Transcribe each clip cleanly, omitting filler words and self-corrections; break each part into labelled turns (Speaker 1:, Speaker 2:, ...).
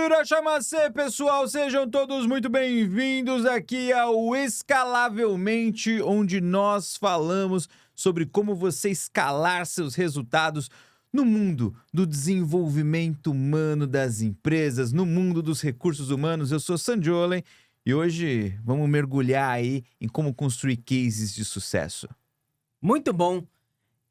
Speaker 1: Irachamacê, pessoal, sejam todos muito bem-vindos aqui ao Escalavelmente, onde nós falamos sobre como você escalar seus resultados no mundo do desenvolvimento humano das empresas, no mundo dos recursos humanos. Eu sou Sandiolen e hoje vamos mergulhar aí em como construir cases de sucesso.
Speaker 2: Muito bom.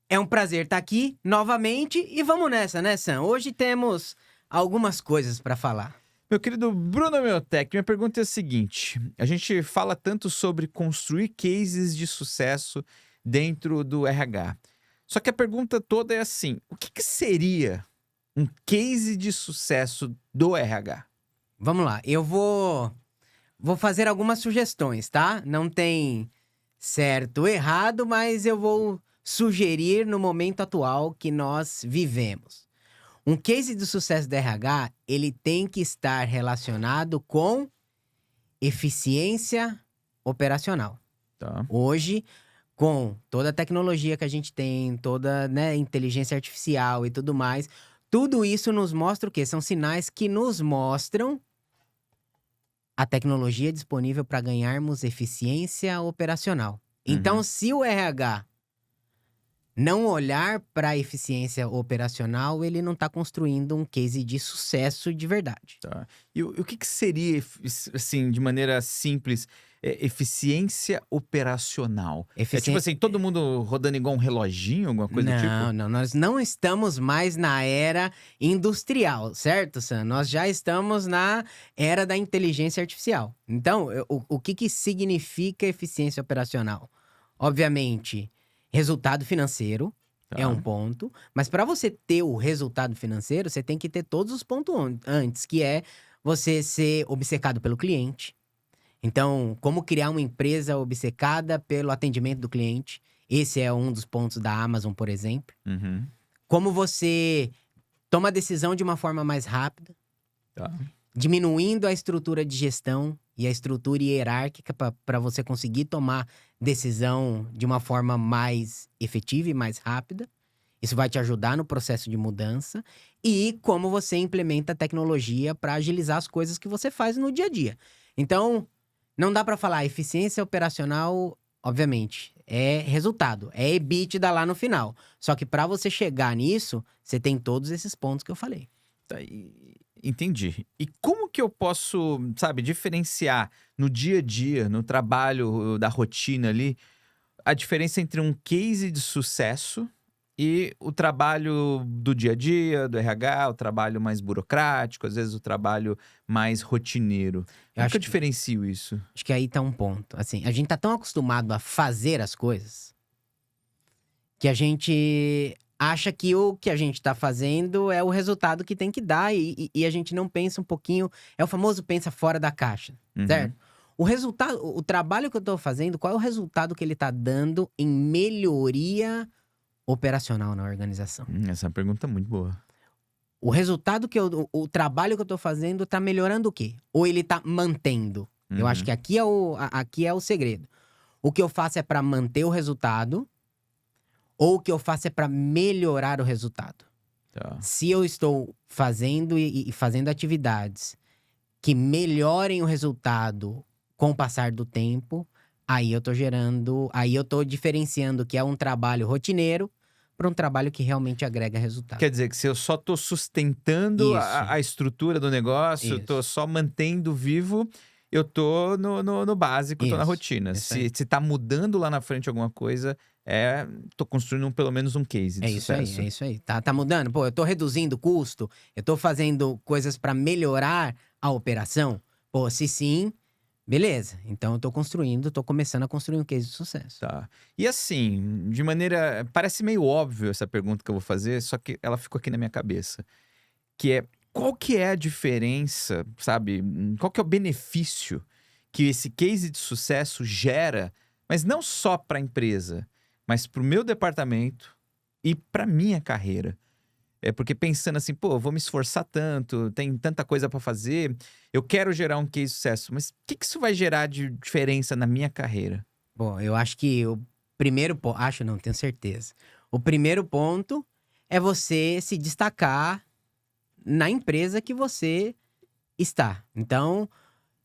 Speaker 2: É um prazer estar aqui novamente e vamos nessa, né, Sam? Hoje temos algumas coisas para falar.
Speaker 1: Meu querido Bruno Meotec, minha pergunta é a seguinte: a gente fala tanto sobre construir cases de sucesso dentro do RH. Só que a pergunta toda é assim: o que seria um case de sucesso do RH?
Speaker 2: Vamos lá, eu vou fazer algumas sugestões, tá? Não tem certo ou errado, mas eu vou sugerir no momento atual que nós vivemos. Um case de sucesso do RH, ele tem que estar relacionado com eficiência operacional.
Speaker 1: Tá.
Speaker 2: Hoje, com toda a tecnologia que a gente tem, toda, né, inteligência artificial e tudo mais, tudo isso nos mostra o quê? São sinais que nos mostram a tecnologia disponível para ganharmos eficiência operacional. Então, se o RH não olhar para a eficiência operacional, ele não está construindo um case de sucesso de verdade.
Speaker 1: Tá. E o que seria, assim, de maneira simples, eficiência operacional? É tipo assim, todo mundo rodando igual um reloginho, alguma coisa do tipo?
Speaker 2: Não, nós não estamos mais na era industrial, certo, Sam? Nós já estamos na era da inteligência artificial. Então, o que significa eficiência operacional? Obviamente, resultado financeiro é um ponto, mas para você ter o resultado financeiro, você tem que ter todos os pontos antes, que é você ser obcecado pelo cliente. Então, como criar uma empresa obcecada pelo atendimento do cliente? Esse é um dos pontos da Amazon, por exemplo.
Speaker 1: Uhum.
Speaker 2: Como você toma a decisão de uma forma mais rápida,
Speaker 1: Tá.
Speaker 2: diminuindo a estrutura de gestão e a estrutura hierárquica para você conseguir tomar decisão de uma forma mais efetiva e mais rápida. Isso vai te ajudar no processo de mudança. E como você implementa a tecnologia para agilizar as coisas que você faz no dia a dia. Então, não dá para falar eficiência operacional, obviamente, é resultado, é EBITDA lá no final. Só que para você chegar nisso, você tem todos esses pontos que eu falei.
Speaker 1: Tá, entendi. E como que eu posso, sabe, diferenciar no dia a dia, no trabalho da rotina ali, a diferença entre um case de sucesso e o trabalho do dia a dia, do RH, o trabalho mais burocrático, às vezes o trabalho mais rotineiro? Como que eu diferencio isso?
Speaker 2: Acho que aí tá um ponto. Assim, a gente tá tão acostumado a fazer as coisas que a gente acha que o que a gente tá fazendo é o resultado que tem que dar e a gente não pensa um pouquinho. É o famoso pensa fora da caixa, certo? O resultado, o trabalho que eu tô fazendo, qual é o resultado que ele tá dando em melhoria operacional na organização?
Speaker 1: Essa é uma pergunta muito boa.
Speaker 2: O resultado o trabalho que eu tô fazendo tá melhorando o quê? Ou ele tá mantendo? Eu acho que aqui é o segredo. O que eu faço é para manter o resultado, ou o que eu faço é para melhorar o resultado.
Speaker 1: Tá.
Speaker 2: Se eu estou fazendo e fazendo atividades que melhorem o resultado com o passar do tempo, aí eu tô diferenciando o que é um trabalho rotineiro para um trabalho que realmente agrega resultado.
Speaker 1: Quer dizer que se eu só tô sustentando a estrutura do negócio, tô só mantendo vivo, eu tô no básico, tô na rotina. Se tá mudando lá na frente alguma coisa, tô construindo pelo menos um case de sucesso.
Speaker 2: É isso aí. Tá mudando? Pô, eu tô reduzindo o custo? Eu tô fazendo coisas para melhorar a operação? Pô, se sim, beleza. Então eu tô começando a construir um case de sucesso.
Speaker 1: Tá. E assim, de maneira. Parece meio óbvio essa pergunta que eu vou fazer, só que ela ficou aqui na minha cabeça. Que é, qual que é a diferença, sabe? Qual que é o benefício que esse case de sucesso gera, mas não só para a empresa, mas para o meu departamento e para minha carreira? É porque pensando assim, pô, eu vou me esforçar tanto, tem tanta coisa para fazer, eu quero gerar um case de sucesso, mas o que isso vai gerar de diferença na minha carreira?
Speaker 2: Bom, eu acho que o primeiro ponto. Acho não, tenho certeza. O primeiro ponto é você se destacar na empresa que você Está. Então,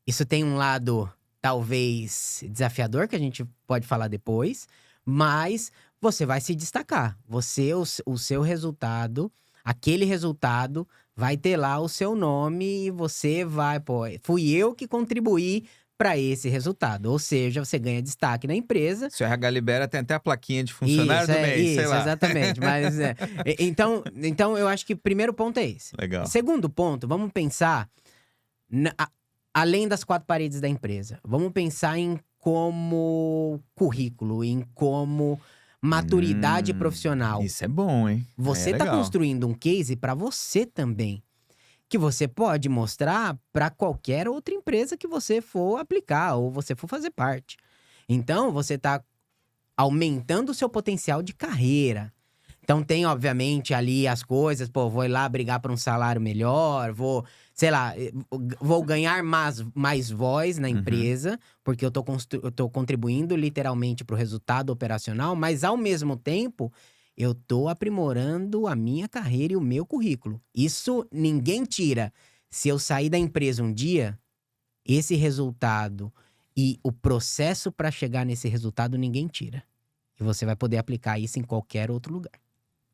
Speaker 2: isso tem um lado talvez desafiador, que a gente pode falar depois, mas você vai se destacar. Você, o seu resultado, aquele resultado, vai ter lá o seu nome e você vai, pô, fui eu que contribuí para esse resultado. Ou seja, você ganha destaque na empresa.
Speaker 1: Se o RH libera, tem até a plaquinha de funcionário do mês, sei
Speaker 2: Isso,
Speaker 1: lá.
Speaker 2: exatamente. Mas então eu acho que o primeiro ponto é esse.
Speaker 1: Legal.
Speaker 2: Segundo ponto, vamos pensar além das quatro paredes da empresa. Vamos pensar em como currículo, em como maturidade profissional.
Speaker 1: Isso é bom, hein?
Speaker 2: Você está construindo um case para você também, que você pode mostrar para qualquer outra empresa que você for aplicar ou você for fazer parte. Então, você está aumentando o seu potencial de carreira. Então tem, obviamente, ali as coisas, pô, vou ir lá brigar por um salário melhor, vou, sei lá, vou ganhar mais voz na empresa, porque eu tô contribuindo literalmente para o resultado operacional, mas ao mesmo tempo, eu tô aprimorando a minha carreira e o meu currículo. Isso ninguém tira. Se eu sair da empresa um dia, esse resultado e o processo para chegar nesse resultado, ninguém tira. E você vai poder aplicar isso em qualquer outro lugar.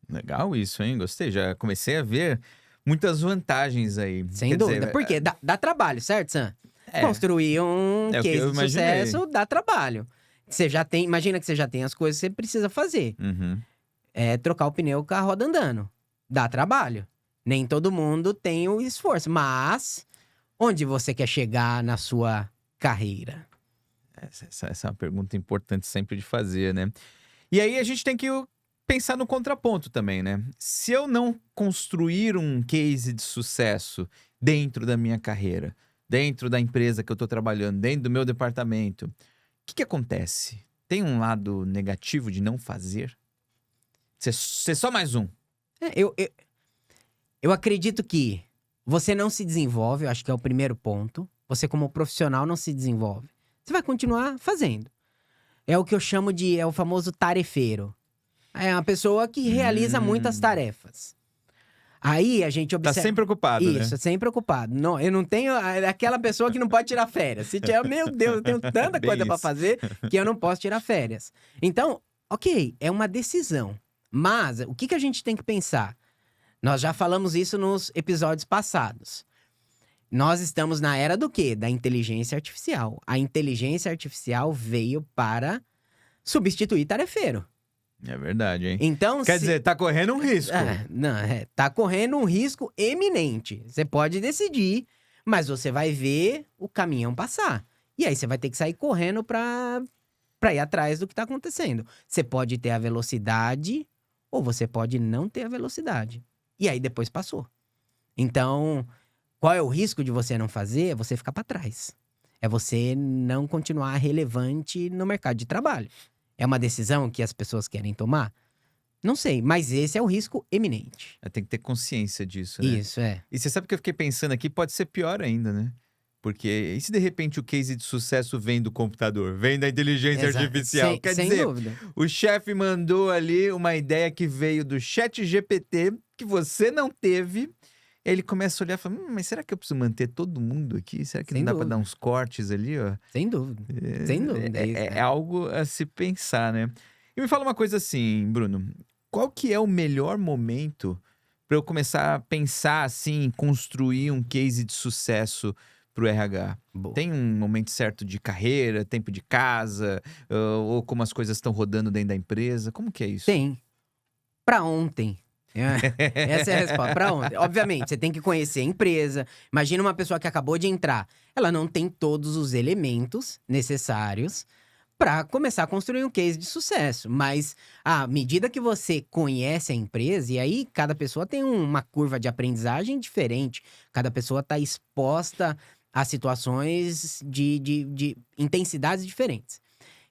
Speaker 1: Legal isso, hein? Gostei. Já comecei a ver muitas vantagens aí.
Speaker 2: Sem
Speaker 1: Quer
Speaker 2: dúvida.
Speaker 1: dizer,
Speaker 2: Porque dá trabalho, certo, Sam?
Speaker 1: é,
Speaker 2: Construir um
Speaker 1: é o que
Speaker 2: case
Speaker 1: eu
Speaker 2: de
Speaker 1: imaginei.
Speaker 2: sucesso dá trabalho. Você já tem, imagina que você já tem as coisas que você precisa fazer.
Speaker 1: Uhum.
Speaker 2: É trocar o pneu com a roda andando. Dá trabalho. Nem todo mundo tem o esforço. Mas, onde você quer chegar na sua carreira?
Speaker 1: Essa é uma pergunta importante sempre de fazer, né? E aí a gente tem que pensar no contraponto também, né? Se eu não construir um case de sucesso dentro da minha carreira, dentro da empresa que eu estou trabalhando, dentro do meu departamento, o que acontece? Tem um lado negativo de não fazer? Ser só mais um.
Speaker 2: Eu acredito que você não se desenvolve, eu acho que é o primeiro ponto. Você, como profissional, não se desenvolve. Você vai continuar fazendo. É o que eu chamo de, é o famoso tarefeiro. É uma pessoa que realiza muitas tarefas. Aí a gente
Speaker 1: Tá
Speaker 2: observa.
Speaker 1: sempre ocupado, né?
Speaker 2: Isso, sempre ocupado. Não, eu não tenho. É aquela pessoa que não pode tirar férias. Se tiver, meu Deus, eu tenho tanta
Speaker 1: Bem
Speaker 2: coisa pra
Speaker 1: isso.
Speaker 2: fazer que eu não posso tirar férias. Então, ok, é uma decisão. Mas o que a gente tem que pensar? Nós já falamos isso nos episódios passados. Nós estamos na era do quê? Da inteligência artificial. A inteligência artificial veio para substituir tarefeiro.
Speaker 1: É verdade, hein?
Speaker 2: Então,
Speaker 1: Quer dizer, tá correndo um risco.
Speaker 2: tá correndo um risco eminente. Você pode decidir, mas você vai ver o caminhão passar. E aí você vai ter que sair correndo pra ir atrás do que tá acontecendo. Você pode ter a velocidade ou você pode não ter a velocidade. E aí depois passou. Então, qual é o risco de você não fazer? É você ficar pra trás. É você não continuar relevante no mercado de trabalho. É uma decisão que as pessoas querem tomar? Não sei, mas esse é o risco eminente.
Speaker 1: Tem que ter consciência disso, né?
Speaker 2: Isso, é.
Speaker 1: E você sabe o que eu fiquei pensando aqui? Pode ser pior ainda, né? Porque e se de repente o case de sucesso vem do computador, vem da inteligência artificial? Quer
Speaker 2: sem
Speaker 1: dizer,
Speaker 2: dúvida.
Speaker 1: o chefe mandou ali uma ideia que veio do chat GPT, que você não teve. Ele começa a olhar e fala, mas será que eu preciso manter todo mundo aqui? Será que
Speaker 2: Sem
Speaker 1: não dá pra
Speaker 2: dúvida.
Speaker 1: dar uns cortes ali, ó?
Speaker 2: Sem dúvida. Sem dúvida.
Speaker 1: É algo a se pensar, né? E me fala uma coisa assim, Bruno. Qual que é o melhor momento para eu começar a pensar assim, em construir um case de sucesso pro RH?
Speaker 2: Boa.
Speaker 1: Tem um momento certo de carreira, tempo de casa, ou como as coisas estão rodando dentro da empresa? Como que é isso?
Speaker 2: Tem. Pra ontem. Essa é a resposta. Pra ontem. Obviamente, você tem que conhecer a empresa. Imagina uma pessoa que acabou de entrar. Ela não tem todos os elementos necessários para começar a construir um case de sucesso. Mas à medida que você conhece a empresa, e aí cada pessoa tem uma curva de aprendizagem diferente. Cada pessoa está exposta a situações de intensidades diferentes.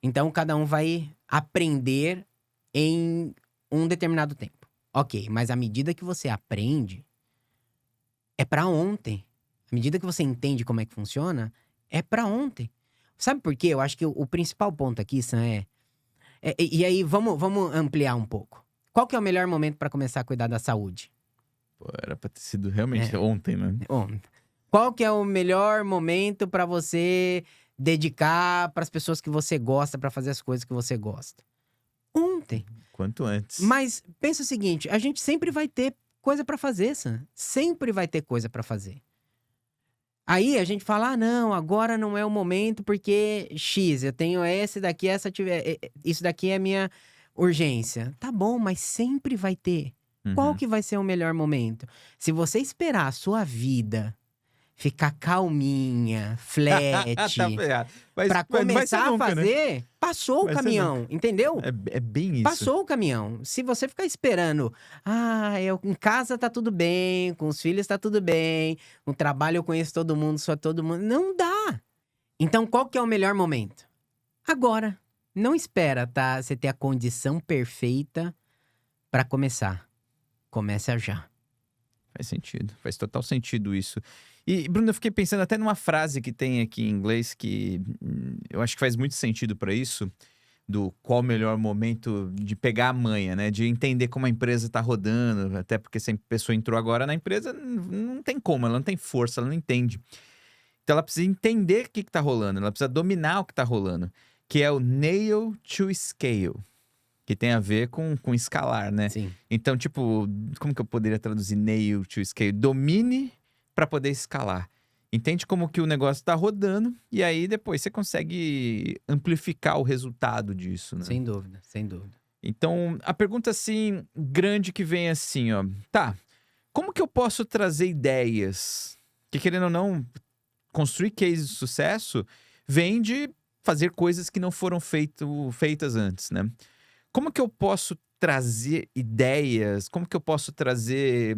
Speaker 2: Então, cada um vai aprender em um determinado tempo. Ok, mas à medida que você aprende, é pra ontem. À medida que você entende como é que funciona, é pra ontem. Sabe por quê? Eu acho que o principal ponto aqui, Sam, e aí, vamos ampliar um pouco. Qual que é o melhor momento pra começar a cuidar da saúde?
Speaker 1: Pô, era pra ter sido realmente ontem, né?
Speaker 2: Ontem. Qual que é o melhor momento para você dedicar para as pessoas que você gosta, para fazer as coisas que você gosta? Ontem.
Speaker 1: Quanto antes.
Speaker 2: Mas pensa o seguinte, a gente sempre vai ter coisa para fazer, Sam. Sempre vai ter coisa para fazer. Aí a gente fala, ah, não, agora não é o momento porque X, eu tenho esse daqui, isso daqui é a minha urgência. Tá bom, mas sempre vai ter. Qual
Speaker 1: Uhum.
Speaker 2: que vai ser o melhor momento? Se você esperar a sua vida ficar calminha,
Speaker 1: Tá
Speaker 2: flat,
Speaker 1: ferrado.
Speaker 2: pra
Speaker 1: Mas não vai ser
Speaker 2: começar a
Speaker 1: nunca, né?
Speaker 2: fazer, passou o
Speaker 1: Vai ser nunca.
Speaker 2: caminhão, entendeu?
Speaker 1: É bem isso.
Speaker 2: Passou o caminhão. Se você ficar esperando, eu em casa tá tudo bem, com os filhos tá tudo bem, no trabalho eu conheço todo mundo, sou todo mundo, não dá. Então qual que é o melhor momento? Agora. Não espera, tá? Você ter a condição perfeita pra começar. Começa já.
Speaker 1: Faz sentido, faz total sentido isso. E, Bruno, eu fiquei pensando até numa frase que tem aqui em inglês que eu acho que faz muito sentido para isso, do qual o melhor momento de pegar a manha, né? De entender como a empresa está rodando, até porque se a pessoa entrou agora na empresa, não tem como, ela não tem força, ela não entende. Então ela precisa entender o que está rolando, ela precisa dominar o que está rolando, que é o nail to scale, que tem a ver com escalar, né?
Speaker 2: Sim.
Speaker 1: Então, tipo, como que eu poderia traduzir nail to scale? Domine para poder escalar. Entende como que o negócio está rodando e aí depois você consegue amplificar o resultado disso, né?
Speaker 2: Sem dúvida, sem dúvida.
Speaker 1: Então, a pergunta assim grande que vem assim, ó, tá, como que eu posso trazer ideias que, querendo ou não, construir cases de sucesso vem de fazer coisas que não foram feitas antes, né? Como que eu posso trazer ideias? Como que eu posso trazer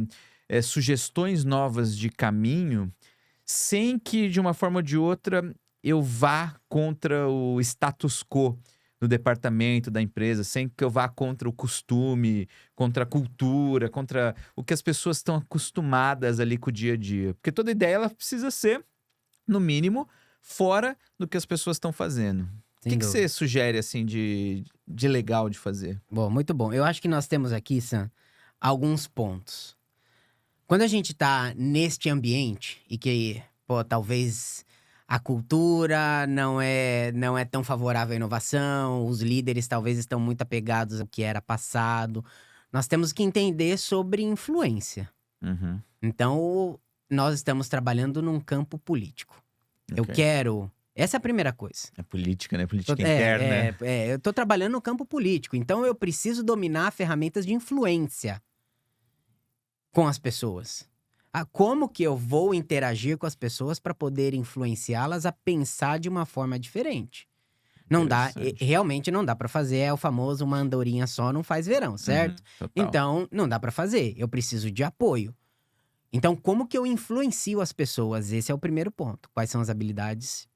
Speaker 1: sugestões novas de caminho sem que, de uma forma ou de outra, eu vá contra o status quo do departamento, da empresa, sem que eu vá contra o costume, contra a cultura, contra o que as pessoas estão acostumadas ali com o dia a dia. Porque toda ideia ela precisa ser, no mínimo, fora do que as pessoas estão fazendo. O que
Speaker 2: Sem
Speaker 1: que você
Speaker 2: dúvida.
Speaker 1: sugere, assim, de legal de fazer?
Speaker 2: Bom, muito bom. Eu acho que nós temos aqui, Sam, alguns pontos. Quando a gente tá neste ambiente e que, pô, talvez a cultura não é tão favorável à inovação, os líderes talvez estão muito apegados ao que era passado, nós temos que entender sobre influência.
Speaker 1: Uhum,
Speaker 2: Então, nós estamos trabalhando num campo político. Eu
Speaker 1: ok.
Speaker 2: quero. Essa é a primeira coisa.
Speaker 1: É política, né? Política interna.
Speaker 2: Eu tô trabalhando no campo político, então eu preciso dominar ferramentas de influência com as pessoas. Como que eu vou interagir com as pessoas para poder influenciá-las a pensar de uma forma diferente? Não dá,
Speaker 1: Interessante.
Speaker 2: realmente não dá para fazer, é o famoso uma andorinha só não faz verão, certo?
Speaker 1: Total.
Speaker 2: Então, não dá para fazer, eu preciso de apoio. Então, como que eu influencio as pessoas? Esse é o primeiro ponto. Quais são as habilidades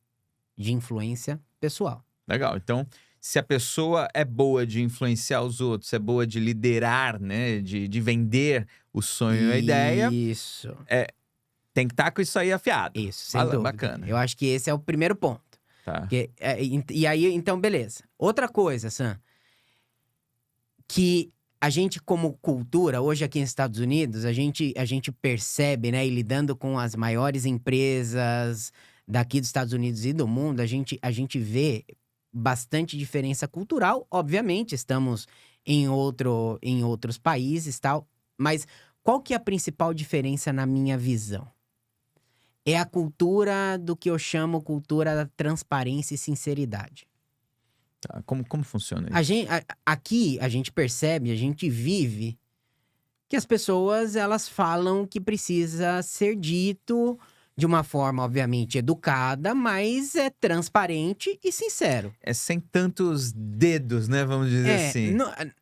Speaker 2: de influência pessoal?
Speaker 1: Legal. Então, se a pessoa é boa de influenciar os outros, é boa de liderar, né? De vender o sonho e a ideia,
Speaker 2: Isso,
Speaker 1: tem que estar com isso aí afiado.
Speaker 2: isso, sem
Speaker 1: Fala,
Speaker 2: dúvida.
Speaker 1: bacana.
Speaker 2: Eu acho que esse é o primeiro ponto.
Speaker 1: Tá.
Speaker 2: E aí, então, beleza. Outra coisa, Sam, que a gente, como cultura, hoje aqui nos Estados Unidos, a gente percebe, né, e lidando com as maiores empresas daqui dos Estados Unidos e do mundo, a gente vê bastante diferença cultural. Obviamente, estamos em outros países e tal, mas qual que é a principal diferença na minha visão? É a cultura do que eu chamo cultura da transparência e sinceridade.
Speaker 1: Tá. Como funciona
Speaker 2: A
Speaker 1: isso?
Speaker 2: gen a aqui a gente percebe, a gente vive que as pessoas elas falam o que precisa ser dito de uma forma obviamente educada, mas é transparente e sincero.
Speaker 1: É sem tantos dedos, né? Vamos dizer
Speaker 2: É,
Speaker 1: assim.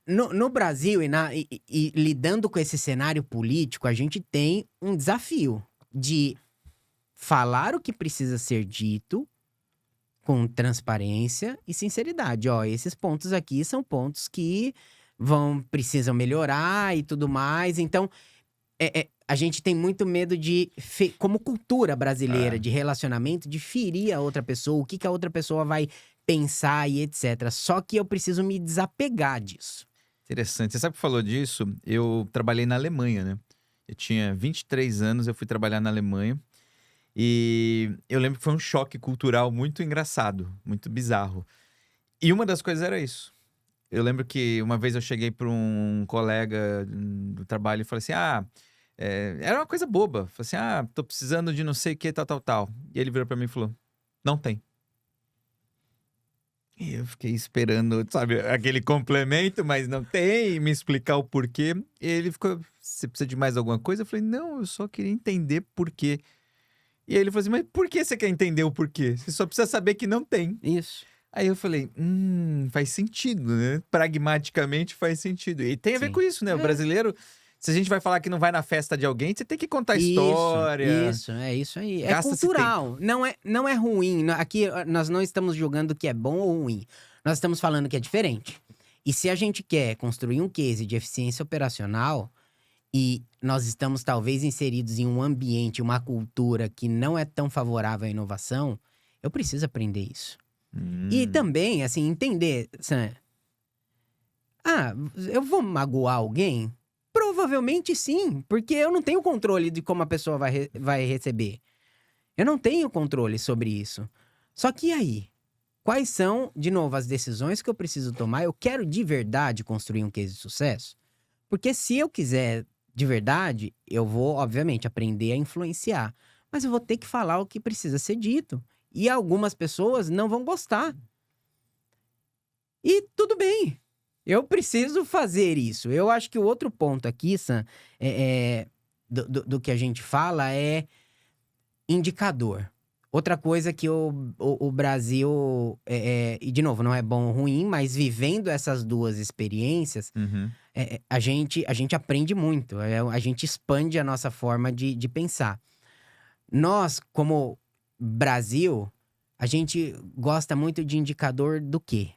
Speaker 2: no Brasil e lidando com esse cenário político, a gente tem um desafio de falar o que precisa ser dito com transparência e sinceridade. Ó, esses pontos aqui são pontos que precisam melhorar e tudo mais. Então, a gente tem muito medo de, como cultura brasileira
Speaker 1: É,
Speaker 2: de relacionamento, de ferir a outra pessoa, o que a outra pessoa vai pensar e etc. Só que eu preciso me desapegar disso.
Speaker 1: interessante. Você sabe que falou disso? Eu trabalhei na Alemanha, né? Eu tinha 23 anos, eu fui trabalhar na Alemanha. E eu lembro que foi um choque cultural muito engraçado, muito bizarro. E uma das coisas era isso. Eu lembro que uma vez eu cheguei para um colega do trabalho e falei assim: era uma coisa boba. Falei assim: tô precisando de não sei o que, tal, tal, tal. E ele virou para mim e falou: não tem. E eu fiquei esperando, sabe, aquele complemento, mas não tem, e me explicar o porquê. E ele ficou: você precisa de mais alguma coisa? Eu falei: não, eu só queria entender por quê. E aí ele falou assim: mas por que você quer entender o porquê? Você só precisa saber que não tem.
Speaker 2: Isso.
Speaker 1: Aí eu falei: faz sentido, né? Pragmaticamente faz sentido. E tem a ver com
Speaker 2: Sim.
Speaker 1: isso, né? O brasileiro, se a gente vai falar que não vai na festa de alguém, você tem que contar a história,
Speaker 2: É isso aí. É
Speaker 1: gasta-se tempo.
Speaker 2: cultural, não é ruim. Aqui nós não estamos julgando que é bom ou ruim. Nós estamos falando que é diferente. E se a gente quer construir um case de eficiência operacional e nós estamos talvez inseridos em um ambiente, uma cultura que não é tão favorável à inovação, eu preciso aprender isso. E
Speaker 1: Hum,
Speaker 2: também, assim, entender, Sam, eu vou magoar alguém? Provavelmente sim, porque eu não tenho controle de como a pessoa vai receber. Eu não tenho controle sobre isso. Só que e aí? Quais são, de novo, as decisões que eu preciso tomar? Eu quero de verdade construir um case de sucesso? Porque se eu quiser de verdade, eu vou, obviamente, aprender a influenciar. Mas eu vou ter que falar o que precisa ser dito. E algumas pessoas não vão gostar. E tudo bem. Eu preciso fazer isso. Eu acho que o outro ponto aqui, Sam, do que a gente fala é indicador. Outra coisa que o Brasil, e de novo, não é bom ou ruim, mas vivendo essas duas experiências,
Speaker 1: uhum.
Speaker 2: a gente aprende muito, a gente expande a nossa forma de pensar. Nós, como Brasil, a gente gosta muito de indicador do quê?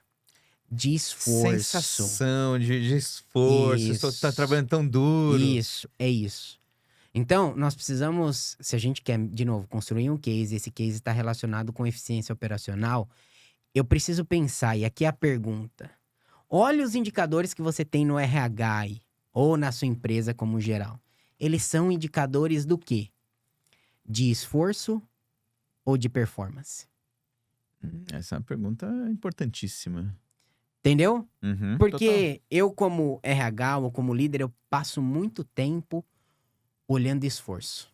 Speaker 2: De esforço.
Speaker 1: Sensação de esforço, tá
Speaker 2: Isso,
Speaker 1: trabalhando tão duro.
Speaker 2: isso, é isso. Então, nós precisamos, se a gente quer, de novo, construir um case, esse case está relacionado com eficiência operacional, eu preciso pensar, e aqui é a pergunta: olha os indicadores que você tem no RH aí, ou na sua empresa como geral. Eles são indicadores do quê? De esforço ou de performance?
Speaker 1: Essa é uma pergunta importantíssima.
Speaker 2: Entendeu?
Speaker 1: Uhum, total.
Speaker 2: Porque eu, como RH ou como líder, eu passo muito tempo olhando esforço.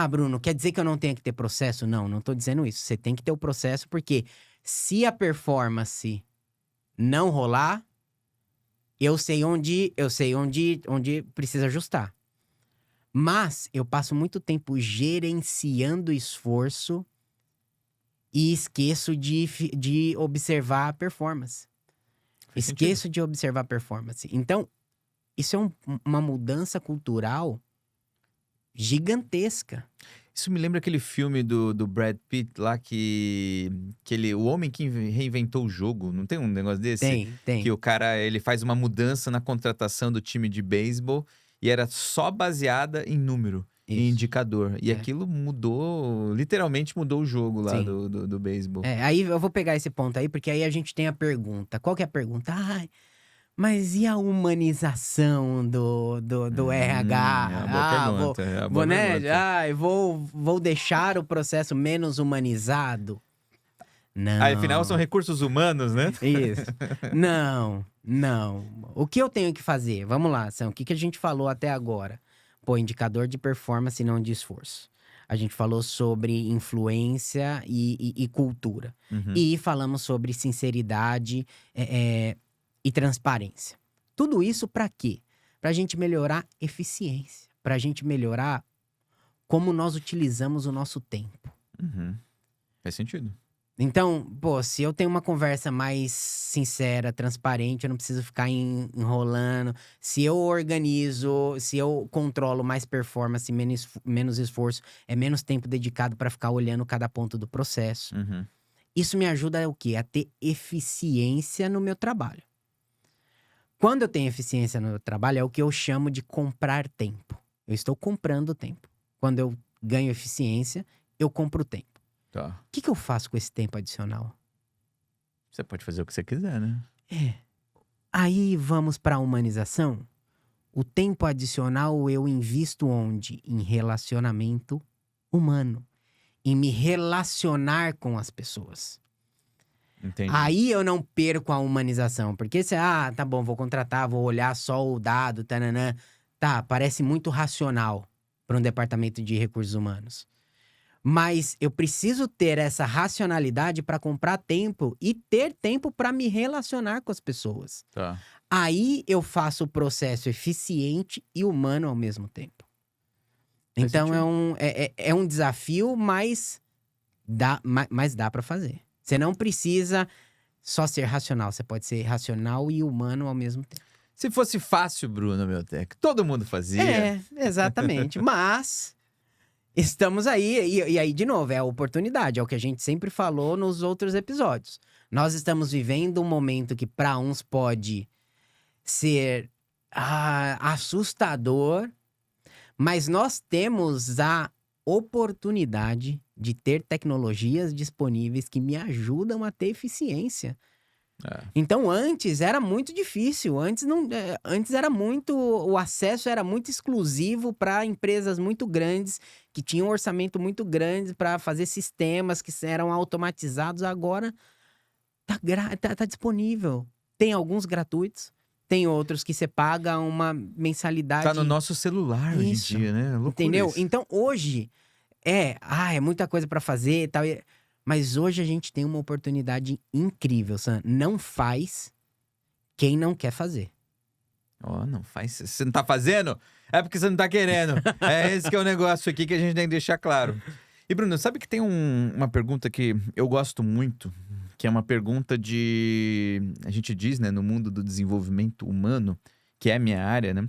Speaker 2: Bruno, quer dizer que eu não tenho que ter processo? Não, não tô dizendo isso. Você tem que ter o processo, porque se a performance não rolar, onde precisa ajustar. Mas eu passo muito tempo gerenciando esforço e esqueço de observar a performance.
Speaker 1: Faz sentido.
Speaker 2: Esqueço de observar a performance. Então, isso é uma mudança cultural gigantesca.
Speaker 1: Isso me lembra aquele filme do Brad Pitt lá o homem que reinventou o jogo, não tem um negócio desse?
Speaker 2: Tem,
Speaker 1: Que
Speaker 2: tem.
Speaker 1: o cara, ele faz uma mudança na contratação do time de beisebol e era só baseada em número, em
Speaker 2: Isso.
Speaker 1: indicador. E
Speaker 2: É,
Speaker 1: aquilo mudou, literalmente mudou o jogo lá
Speaker 2: sim.
Speaker 1: do beisebol.
Speaker 2: Aí eu vou pegar esse ponto aí, porque aí a gente tem a pergunta. Qual que é a pergunta? Mas e a humanização do RH?
Speaker 1: É uma boa pergunta, é uma boa
Speaker 2: Né?
Speaker 1: pergunta.
Speaker 2: Vou deixar o processo menos humanizado?
Speaker 1: Afinal, são
Speaker 2: Não.
Speaker 1: recursos humanos, né?
Speaker 2: Isso. Não, não. O que eu tenho que fazer? Vamos lá, Sam. O que a gente falou até agora? Pô, indicador de performance, não de esforço. A gente falou sobre influência e cultura.
Speaker 1: Uhum.
Speaker 2: E falamos sobre sinceridade e transparência. Tudo isso para quê? Para a gente melhorar eficiência. Para a gente melhorar como nós utilizamos o nosso tempo.
Speaker 1: Uhum. Faz sentido.
Speaker 2: Então, pô, se eu tenho uma conversa mais sincera, transparente, eu não preciso ficar enrolando. Se eu organizo, se eu controlo mais performance, menos esforço, é menos tempo dedicado para ficar olhando cada ponto do processo.
Speaker 1: Uhum.
Speaker 2: Isso me ajuda o quê? A ter eficiência no meu trabalho. Quando eu tenho eficiência no meu trabalho, é o que eu chamo de comprar tempo. Eu estou comprando tempo. Quando eu ganho eficiência, eu compro tempo.
Speaker 1: Tá.
Speaker 2: O que eu faço com esse tempo adicional?
Speaker 1: Você pode fazer o que você quiser, né?
Speaker 2: Aí vamos para a humanização. O tempo adicional eu invisto onde? Em relacionamento, humano, em me relacionar com as pessoas.
Speaker 1: Entendi.
Speaker 2: Aí eu não perco a humanização, porque tá bom, vou contratar, vou olhar só o dado, tananã. Tá, parece muito racional para um departamento de recursos humanos. Mas eu preciso ter essa racionalidade para comprar tempo e ter tempo para me relacionar com as pessoas.
Speaker 1: Tá.
Speaker 2: Aí eu faço o processo eficiente e humano ao mesmo tempo.
Speaker 1: Faz
Speaker 2: Então
Speaker 1: sentido.
Speaker 2: é um desafio, mas dá para fazer. Você não precisa só ser racional, você pode ser racional e humano ao mesmo tempo.
Speaker 1: Se fosse fácil, Bruno, meu técnico, todo mundo fazia.
Speaker 2: Exatamente. Mas estamos aí, e aí, de novo, é a oportunidade, é o que a gente sempre falou nos outros episódios. Nós estamos vivendo um momento que para uns pode ser assustador, mas nós temos a oportunidade de ter tecnologias disponíveis que me ajudam a ter eficiência.
Speaker 1: É.
Speaker 2: Então, antes era muito difícil. Antes era muito. O acesso era muito exclusivo para empresas muito grandes, que tinham um orçamento muito grande para fazer sistemas que eram automatizados. Agora tá disponível. Tem alguns gratuitos, tem outros que você paga uma mensalidade.
Speaker 1: Tá no nosso celular hoje em
Speaker 2: Isso.
Speaker 1: dia, né? Loucura
Speaker 2: Entendeu?
Speaker 1: isso.
Speaker 2: Então, hoje, é muita coisa para fazer e tal. Mas hoje a gente tem uma oportunidade incrível, Sam. Não faz quem não quer fazer.
Speaker 1: Ó, não faz. Você não tá fazendo? É porque você não tá querendo. É esse que é o negócio aqui que a gente tem que deixar claro. E, Bruno, sabe que tem uma pergunta que eu gosto muito, que é uma pergunta de. A gente diz, né, no mundo do desenvolvimento humano, que é a minha área, né?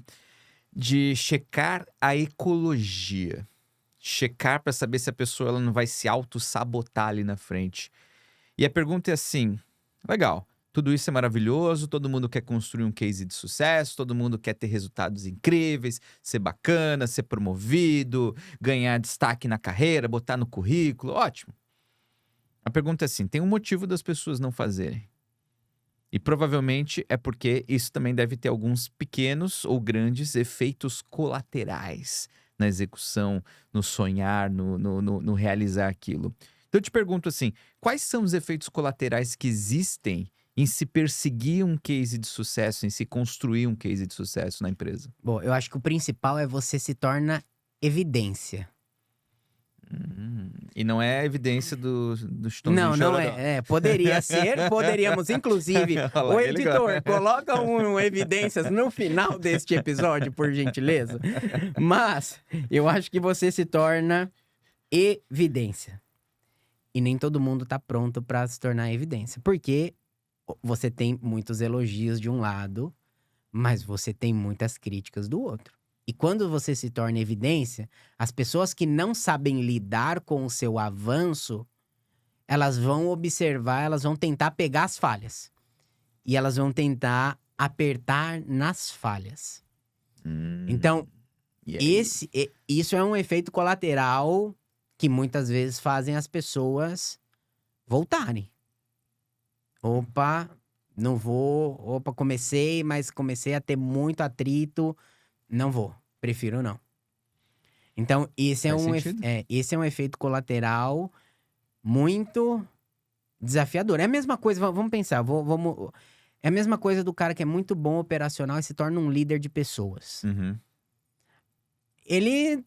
Speaker 1: De checar a ecologia. Checar para saber se a pessoa ela não vai se auto-sabotar ali na frente. E a pergunta é assim: legal, tudo isso é maravilhoso, todo mundo quer construir um case de sucesso, todo mundo quer ter resultados incríveis, ser bacana, ser promovido, ganhar destaque na carreira, botar no currículo, ótimo. A pergunta é assim: tem um motivo das pessoas não fazerem. E provavelmente é porque isso também deve ter alguns pequenos ou grandes efeitos colaterais na execução, no sonhar, no realizar aquilo. Então eu te pergunto assim: quais são os efeitos colaterais que existem em se perseguir um case de sucesso, em se construir um case de sucesso na empresa?
Speaker 2: Bom, eu acho que o principal é você se torna evidência.
Speaker 1: E não é a evidência do Chitãozinho
Speaker 2: Não
Speaker 1: Chororó.
Speaker 2: é. Poderia ser, poderíamos, inclusive.
Speaker 1: Olha lá,
Speaker 2: O
Speaker 1: que ele gosta.
Speaker 2: editor, coloca evidências no final deste episódio, por gentileza. Mas eu acho que você se torna evidência. E nem todo mundo tá pronto para se tornar evidência. Porque você tem muitos elogios de um lado, mas você tem muitas críticas do outro. E quando você se torna evidência, as pessoas que não sabem lidar com o seu avanço, elas vão observar, elas vão tentar pegar as falhas. E elas vão tentar apertar nas falhas. Então,
Speaker 1: E aí?
Speaker 2: isso é um efeito colateral que muitas vezes fazem as pessoas voltarem. Opa, não vou. Opa, mas comecei a ter muito atrito. Não vou, prefiro não. Então, esse
Speaker 1: Faz sentido.
Speaker 2: esse é um efeito colateral muito desafiador. É a mesma coisa, vamos pensar, é a mesma coisa do cara que é muito bom operacional e se torna um líder de pessoas.
Speaker 1: Uhum.
Speaker 2: Ele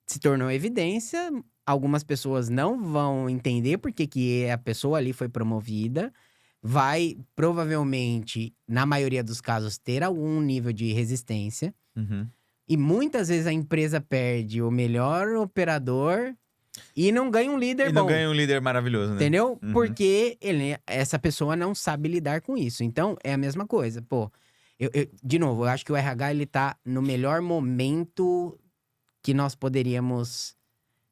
Speaker 2: se tornou evidência, algumas pessoas não vão entender porque que a pessoa ali foi promovida, vai provavelmente, na maioria dos casos, ter algum nível de resistência.
Speaker 1: Uhum.
Speaker 2: E muitas vezes a empresa perde o melhor operador e não ganha um líder
Speaker 1: E não
Speaker 2: bom.
Speaker 1: ganha um líder maravilhoso, né?
Speaker 2: Entendeu?
Speaker 1: Uhum.
Speaker 2: Porque essa pessoa não sabe lidar com isso. Então, é a mesma coisa. Pô, de novo, eu acho que o RH ele tá no melhor momento que nós poderíamos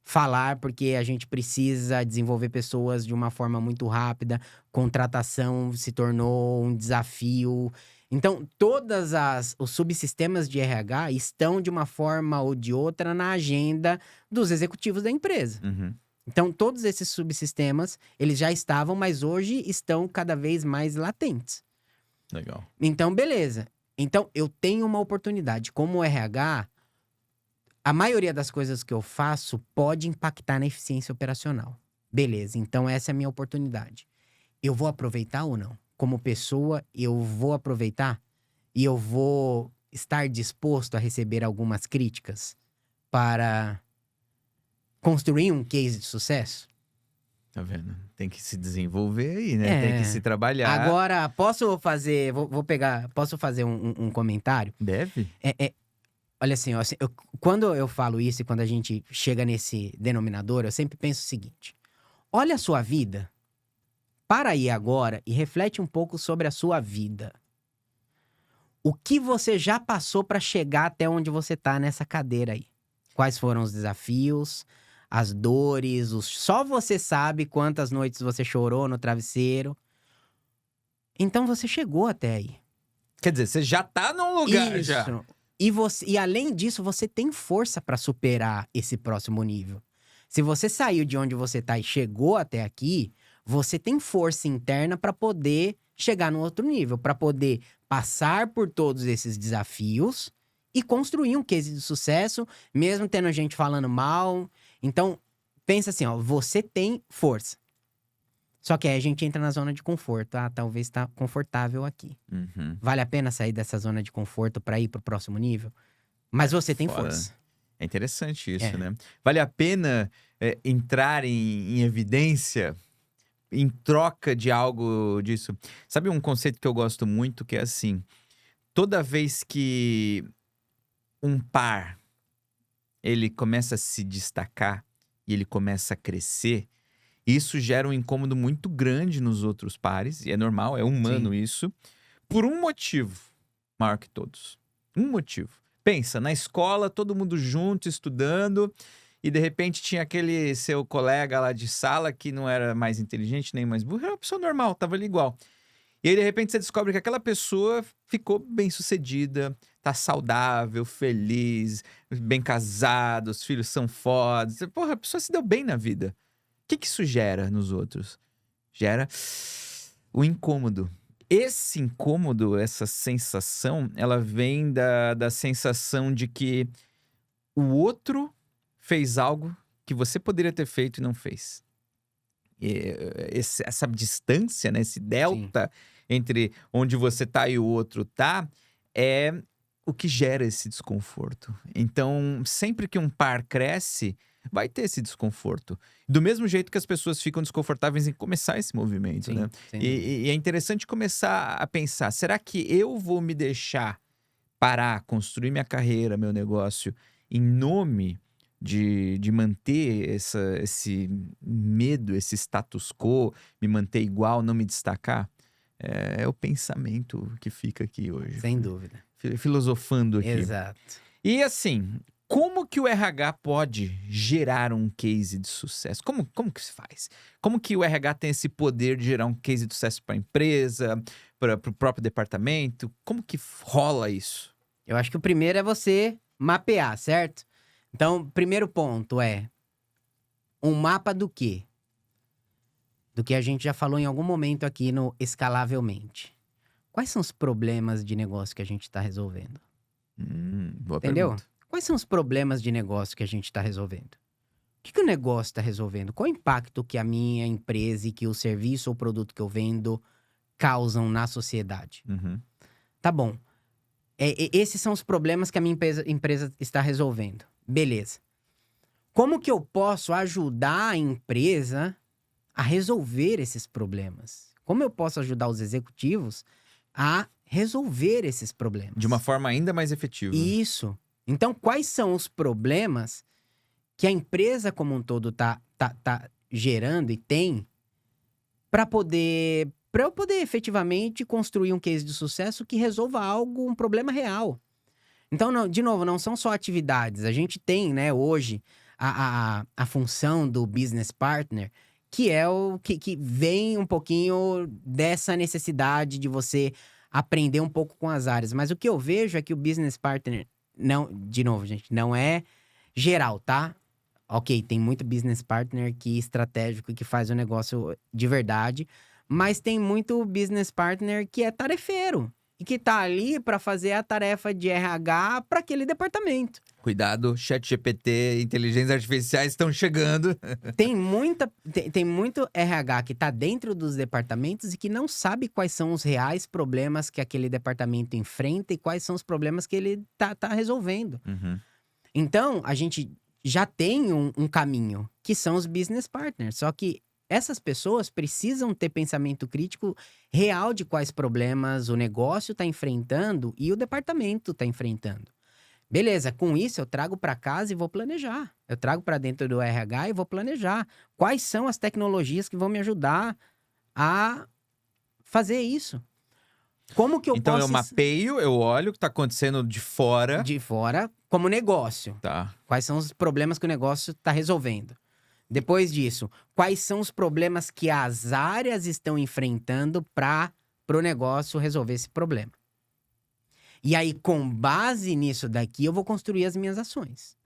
Speaker 2: falar, porque a gente precisa desenvolver pessoas de uma forma muito rápida. Contratação se tornou um desafio. Então, os subsistemas de RH estão, de uma forma ou de outra, na agenda dos executivos da empresa.
Speaker 1: Uhum.
Speaker 2: Então, todos esses subsistemas, eles já estavam, mas hoje estão cada vez mais latentes.
Speaker 1: Legal.
Speaker 2: Então, beleza. Então, eu tenho uma oportunidade. Como RH, a maioria das coisas que eu faço pode impactar na eficiência operacional. Beleza, então essa é a minha oportunidade. Eu vou aproveitar ou não? Como pessoa, eu vou aproveitar e eu vou estar disposto a receber algumas críticas para construir um case de sucesso?
Speaker 1: Tá vendo? Tem que se desenvolver aí, né? Tem que se
Speaker 2: É.
Speaker 1: trabalhar.
Speaker 2: Agora, posso fazer. Posso fazer um comentário?
Speaker 1: Deve?
Speaker 2: Olha assim, ó, quando eu falo isso e quando a gente chega nesse denominador, eu sempre penso o seguinte: olha a sua vida, para aí agora e reflete um pouco sobre a sua vida. O que você já passou para chegar até onde você tá nessa cadeira aí? Quais foram os desafios, as dores, só você sabe quantas noites você chorou no travesseiro. Então você chegou até aí.
Speaker 1: Quer dizer, você já tá num lugar já.
Speaker 2: Isso. E além disso, você tem força para superar esse próximo nível. Se você saiu de onde você tá e chegou até aqui, você tem força interna para poder chegar no outro nível, para poder passar por todos esses desafios e construir um case de sucesso, mesmo tendo gente falando mal. Então, pensa assim, ó, você tem força. Só que aí a gente entra na zona de conforto. Ah, talvez tá confortável aqui.
Speaker 1: Uhum.
Speaker 2: Vale a pena sair dessa zona de conforto para ir pro próximo nível? Mas você tem
Speaker 1: Fora.
Speaker 2: força.
Speaker 1: É interessante isso,
Speaker 2: É.
Speaker 1: né? Vale a pena entrar em evidência em troca de algo disso. Sabe um conceito que eu gosto muito que é assim: toda vez que um par ele começa a se destacar e ele começa a crescer, isso gera um incômodo muito grande nos outros pares, e é normal, é humano
Speaker 2: Sim.
Speaker 1: isso, por um motivo maior que todos. Um motivo. Pensa, na escola, todo mundo junto, estudando, e de repente tinha aquele seu colega lá de sala que não era mais inteligente nem mais burro, era uma pessoa normal, tava ali igual. E aí, de repente, você descobre que aquela pessoa ficou bem-sucedida, tá saudável, feliz, bem casado, os filhos são fodas. Porra, a pessoa se deu bem na vida. O que que isso gera nos outros? Gera o incômodo. Esse incômodo, essa sensação, ela vem da sensação de que o outro fez algo que você poderia ter feito e não fez. Essa distância, né, esse
Speaker 2: Sim.
Speaker 1: delta entre onde você tá e o outro tá, é o que gera esse desconforto. Então, sempre que um par cresce, vai ter esse desconforto. Do mesmo jeito que as pessoas ficam desconfortáveis em começar esse movimento, né?
Speaker 2: Sim, sem dúvida.
Speaker 1: E é interessante começar a pensar: será que eu vou me deixar parar, construir minha carreira, meu negócio, em nome de manter esse medo, esse status quo, me manter igual, não me destacar? É o pensamento que fica aqui hoje.
Speaker 2: Sem dúvida.
Speaker 1: Filosofando aqui.
Speaker 2: Exato.
Speaker 1: E assim, como que o RH pode gerar um case de sucesso? Como que se faz? Como que o RH tem esse poder de gerar um case de sucesso para a empresa, para o próprio departamento? Como que rola isso?
Speaker 2: Eu acho que o primeiro é você mapear, certo? Então, primeiro ponto é um mapa do quê? Do que a gente já falou em algum momento aqui no Escalavelmente. Quais são os problemas de negócio que a gente está resolvendo?
Speaker 1: Boa
Speaker 2: Entendeu?
Speaker 1: pergunta.
Speaker 2: Quais são os problemas de negócio que a gente está resolvendo? O que o negócio está resolvendo? Qual o impacto que a minha empresa e que o serviço ou produto que eu vendo causam na sociedade?
Speaker 1: Uhum.
Speaker 2: Tá bom. Esses são os problemas que a minha empresa está resolvendo. Beleza. Como que eu posso ajudar a empresa a resolver esses problemas? Como eu posso ajudar os executivos a resolver esses problemas?
Speaker 1: De uma forma ainda mais efetiva.
Speaker 2: Isso. Então, quais são os problemas que a empresa como um todo tá gerando e tem para eu poder efetivamente construir um case de sucesso que resolva um problema real. Então, de novo, não são só atividades. A gente tem, né, hoje, a função do business partner, que é o que vem um pouquinho dessa necessidade de você aprender um pouco com as áreas. Mas o que eu vejo é que o business partner, não, de novo, gente, não é geral, tá? Ok, tem muito business partner que é estratégico e que faz o negócio de verdade, mas tem muito business partner que é tarefeiro e que tá ali para fazer a tarefa de RH para aquele departamento.
Speaker 1: Cuidado, ChatGPT, inteligências artificiais estão chegando.
Speaker 2: Tem muito RH que tá dentro dos departamentos e que não sabe quais são os reais problemas que aquele departamento enfrenta e quais são os problemas que ele tá resolvendo.
Speaker 1: Uhum.
Speaker 2: Então, a gente já tem um caminho, que são os business partners. Só que essas pessoas precisam ter pensamento crítico real de quais problemas o negócio está enfrentando e o departamento está enfrentando. Beleza, com isso eu trago para casa e vou planejar. Eu trago para dentro do RH e vou planejar. Quais são as tecnologias que vão me ajudar a fazer isso? Como que eu
Speaker 1: Então eu
Speaker 2: posso
Speaker 1: mapeio, eu olho o que está acontecendo de fora.
Speaker 2: de fora como negócio?
Speaker 1: Tá.
Speaker 2: Quais são os problemas que o negócio está resolvendo? Depois disso, quais são os problemas que as áreas estão enfrentando para o negócio resolver esse problema? E aí, com base nisso daqui, eu vou construir as minhas ações.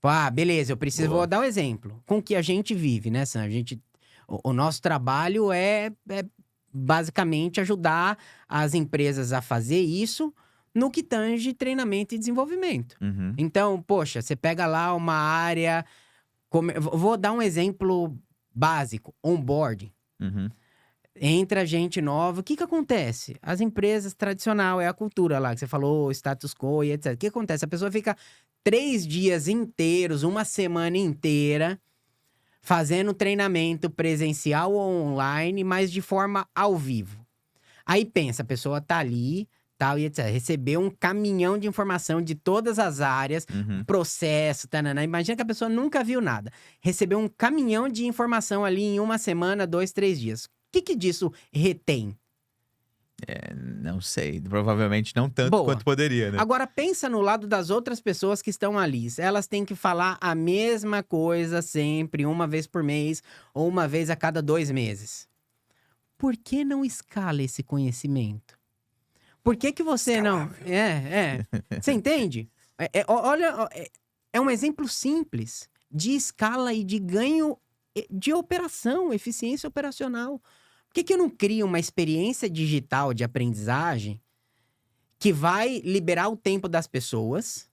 Speaker 2: Ah, beleza, eu preciso.
Speaker 1: Boa.
Speaker 2: Vou dar um exemplo. Com o que a gente vive, né, Sam? O nosso trabalho é basicamente ajudar as empresas a fazer isso no que tange treinamento e desenvolvimento.
Speaker 1: Uhum.
Speaker 2: Então, poxa, você pega lá uma área. Vou dar um exemplo básico: onboarding.
Speaker 1: Uhum.
Speaker 2: Entra gente nova, o que acontece? As empresas tradicional, é a cultura lá que você falou, status quo e etc. O que acontece? A pessoa fica 3 dias inteiros, uma semana inteira, fazendo treinamento presencial ou online, mas de forma ao vivo. Aí pensa, a pessoa tá ali, tal e etc. Recebeu um caminhão de informação de todas as áreas,
Speaker 1: Uhum.
Speaker 2: processo, tanana. Imagina que a pessoa nunca viu nada. Recebeu um caminhão de informação ali em uma semana, 2, 3 dias. O que disso retém?
Speaker 1: Não sei. Provavelmente não tanto
Speaker 2: Boa.
Speaker 1: quanto poderia, né?
Speaker 2: Agora pensa no lado das outras pessoas que estão ali. Elas têm que falar a mesma coisa sempre, uma vez por mês ou uma vez a cada 2 meses. Por que não escala esse conhecimento? Por que você não... Você entende? Olha, é um exemplo simples de escala e de ganho de operação, eficiência operacional. Por que eu não crio uma experiência digital de aprendizagem que vai liberar o tempo das pessoas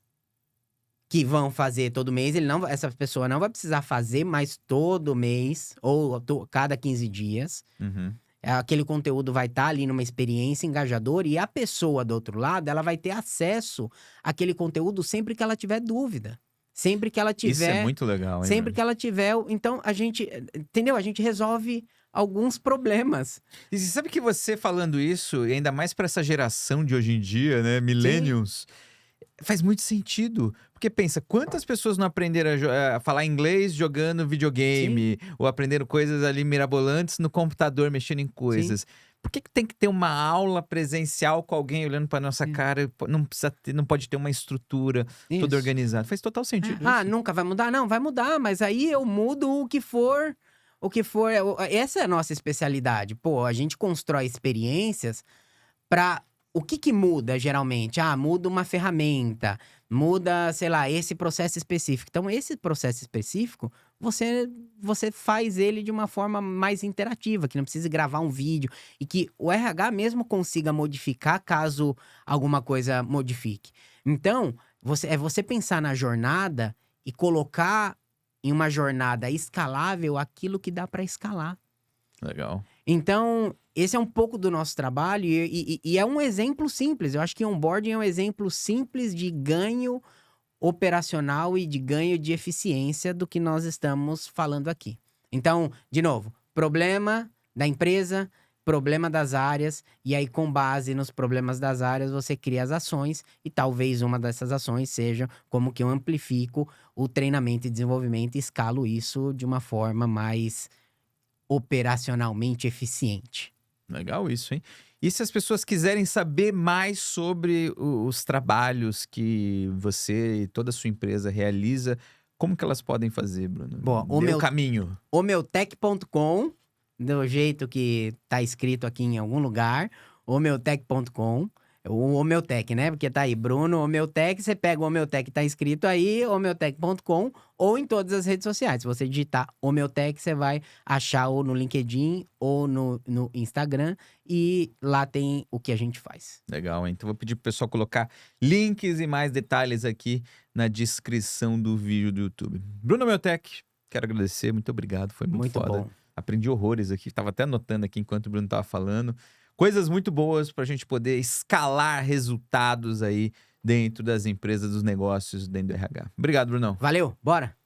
Speaker 2: que vão fazer todo mês? Essa pessoa não vai precisar fazer mais todo mês ou cada 15 dias.
Speaker 1: Uhum.
Speaker 2: Aquele conteúdo vai estar ali numa experiência engajadora e a pessoa do outro lado, ela vai ter acesso àquele conteúdo sempre que ela tiver dúvida. Sempre que ela tiver...
Speaker 1: Isso é muito legal, hein?
Speaker 2: Sempre que ela tiver... Então, entendeu? A gente resolve alguns problemas.
Speaker 1: E você sabe que você falando isso, e ainda mais para essa geração de hoje em dia, né? Millennials, faz muito sentido. Porque pensa, quantas pessoas não aprenderam a falar inglês jogando videogame? Ou aprenderam coisas ali mirabolantes no computador, mexendo em coisas? Por que tem que ter uma aula presencial com alguém olhando para nossa cara? Não pode ter uma estrutura toda organizada. Faz total sentido isso.
Speaker 2: Nunca vai mudar? Não, vai mudar. Mas aí eu mudo o que for... Essa é a nossa especialidade. Pô, a gente constrói experiências para... O que muda, geralmente? Muda uma ferramenta, muda, sei lá, esse processo específico. Então, esse processo específico, você faz ele de uma forma mais interativa, que não precisa gravar um vídeo e que o RH mesmo consiga modificar caso alguma coisa modifique. Então, você pensar na jornada e colocar em uma jornada escalável aquilo que dá para escalar.
Speaker 1: Legal.
Speaker 2: Então, esse é um pouco do nosso trabalho e é um exemplo simples. Eu acho que onboarding é um exemplo simples de ganho operacional e de ganho de eficiência do que nós estamos falando aqui. Então, de novo, problema da empresa, problema das áreas, e aí com base nos problemas das áreas você cria as ações e talvez uma dessas ações seja como que eu amplifico o treinamento e desenvolvimento e escalo isso de uma forma mais operacionalmente eficiente.
Speaker 1: Legal isso, hein? E se as pessoas quiserem saber mais sobre os trabalhos que você e toda a sua empresa realiza, como que elas podem fazer, Bruno?
Speaker 2: Bom,
Speaker 1: o caminho.
Speaker 2: Omeutech.com, do jeito que tá escrito aqui em algum lugar, omeutech.com. O Homeotech, né? Porque tá aí, Bruno Homeotech, você pega o Homeotech, tá escrito aí, homeotech.com, ou em todas as redes sociais. Se você digitar Homeotech, você vai achar ou no LinkedIn ou no Instagram, e lá tem o que a gente faz.
Speaker 1: Legal, hein? Então vou pedir pro pessoal colocar links e mais detalhes aqui na descrição do vídeo do YouTube. Bruno Meutech, quero agradecer, muito obrigado, foi muito
Speaker 2: Muito
Speaker 1: foda.
Speaker 2: bom.
Speaker 1: Aprendi horrores aqui, tava até anotando aqui enquanto o Bruno tava falando. Coisas muito boas pra gente poder escalar resultados aí dentro das empresas, dos negócios, dentro do RH. Obrigado, Brunão.
Speaker 2: Valeu, bora!